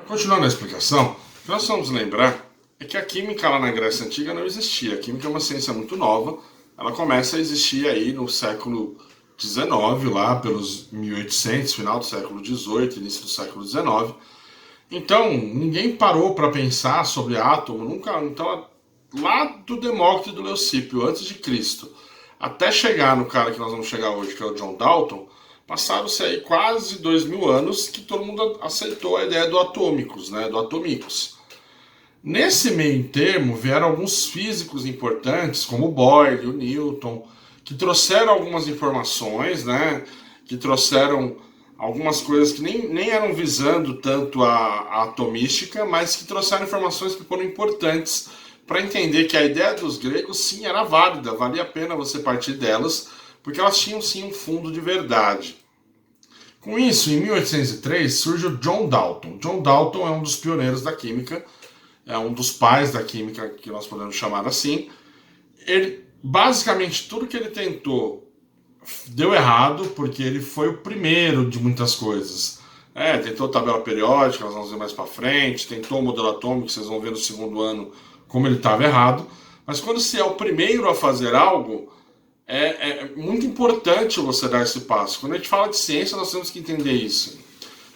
Continuando a explicação, o que nós vamos lembrar é que a química lá na Grécia Antiga não existia. A química é uma ciência muito nova. Ela começa a existir aí no século XIX, lá pelos 1800, final do século XVIII, início do século XIX. Então, ninguém parou para pensar sobre átomo, nunca. Então, lá do Demócrito e do Leucípio, antes de Cristo, até chegar no cara que nós vamos chegar hoje, que é o John Dalton, passaram-se aí quase 2000 anos que todo mundo aceitou a ideia do atômicos, né, do atomicos. Nesse meio termo, vieram alguns físicos importantes, como o Boyle, o Newton, que trouxeram algumas informações, né, que trouxeram algumas coisas que nem eram visando tanto a atomística, mas que trouxeram informações que foram importantes para entender que a ideia dos gregos sim era válida, valia a pena você partir delas, porque elas tinham sim um fundo de verdade. Com isso, em 1803, surge o John Dalton. John Dalton é um dos pioneiros da química, é um dos pais da química, que nós podemos chamar assim. Ele, basicamente, tudo que ele tentou deu errado, porque ele foi o primeiro de muitas coisas. Tentou tabela periódica, nós vamos ver mais para frente, tentou o modelo atômico, vocês vão ver no segundo ano como ele estava errado. Mas quando você é o primeiro a fazer algo, é muito importante você dar esse passo. Quando a gente fala de ciência, nós temos que entender isso.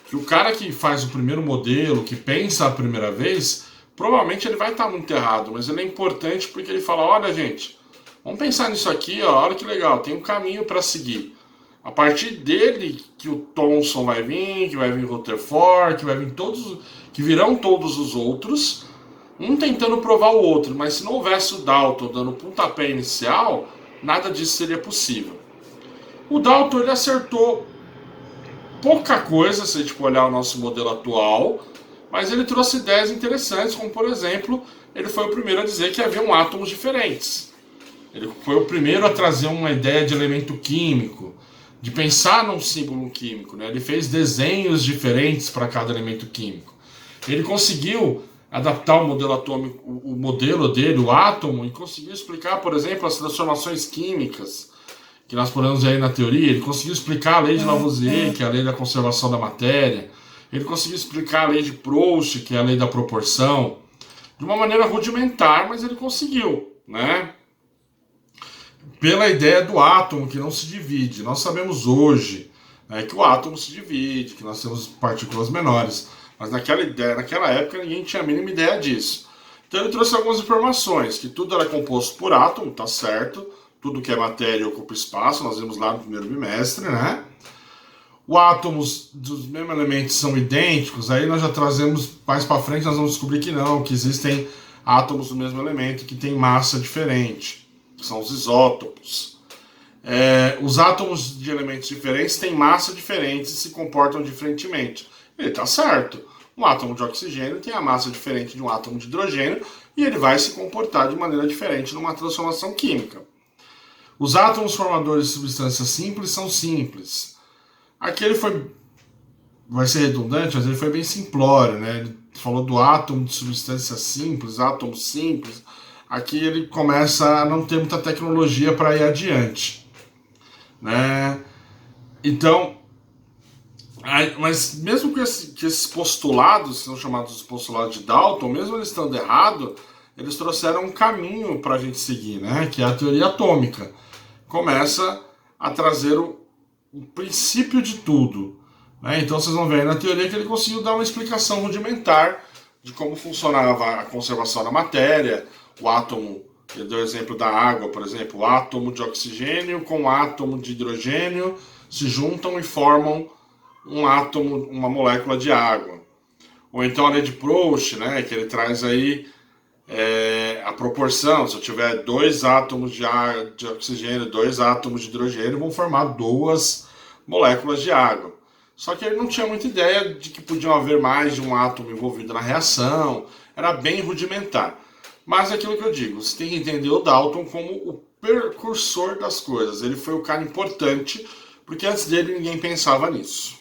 Que o cara que faz o primeiro modelo, que pensa a primeira vez, provavelmente ele vai estar muito errado, mas ele é importante porque ele fala, olha gente, vamos pensar nisso aqui, ó, olha que legal, tem um caminho para seguir. A partir dele que o Thomson vai vir, que vai vir Rutherford, que vai vir todos, que virão todos os outros, um tentando provar o outro, mas se não houvesse o Dalton dando o pontapé inicial, nada disso seria possível. O Dalton ele acertou pouca coisa, se a gente olhar o nosso modelo atual, mas ele trouxe ideias interessantes, como por exemplo, ele foi o primeiro a dizer que haviam átomos diferentes. Ele foi o primeiro a trazer uma ideia de elemento químico, de pensar num símbolo químico, né? Ele fez desenhos diferentes para cada elemento químico. Ele conseguiu adaptar o modelo atômico, o modelo dele, o átomo, e conseguiu explicar, por exemplo, as transformações químicas que nós podemos ver aí na teoria. Ele conseguiu explicar a lei de Lavoisier, que é a lei da conservação da matéria. Ele conseguiu explicar a lei de Proust, que é a lei da proporção, de uma maneira rudimentar, mas ele conseguiu, né? Pela ideia do átomo que não se divide. Nós sabemos hoje, né, que o átomo se divide, que nós temos partículas menores. Mas naquela época ninguém tinha a mínima ideia disso. Então ele trouxe algumas informações, que tudo era composto por átomo, tá certo. Tudo que é matéria ocupa espaço, nós vimos lá no primeiro bimestre, né? Os átomos dos mesmos elementos são idênticos, aí nós já trazemos mais para frente, nós vamos descobrir que não, que existem átomos do mesmo elemento que têm massa diferente, que são os isótopos. Os átomos de elementos diferentes têm massa diferente e se comportam diferentemente. Ele está certo. Um átomo de oxigênio tem a massa diferente de um átomo de hidrogênio e ele vai se comportar de maneira diferente numa transformação química. Os átomos formadores de substâncias simples são simples. Aqui ele vai ser redundante, mas ele foi bem simplório, né? Ele falou do átomo de substância simples, átomo simples. Aqui ele começa a não ter muita tecnologia para ir adiante, né? Então, mas mesmo que esses postulados, são chamados de postulados de Dalton, mesmo eles estando errados, eles trouxeram um caminho para a gente seguir, né? Que é a teoria atômica. Começa a trazer o princípio de tudo, né? Então vocês vão ver aí na teoria que ele conseguiu dar uma explicação rudimentar de como funcionava a conservação da matéria, o átomo. Ele deu o exemplo da água, por exemplo, o átomo de oxigênio com o átomo de hidrogênio se juntam e formam um átomo, uma molécula de água. Ou então a lei de Proust, né, que ele traz aí a proporção. Se eu tiver 2 átomos de oxigênio, 2 átomos de hidrogênio, vão formar 2 moléculas de água. Só que ele não tinha muita ideia de que podiam haver mais de um átomo envolvido na reação. Era bem rudimentar. Mas é aquilo que eu digo, você tem que entender o Dalton como o precursor das coisas. Ele foi o cara importante, porque antes dele ninguém pensava nisso.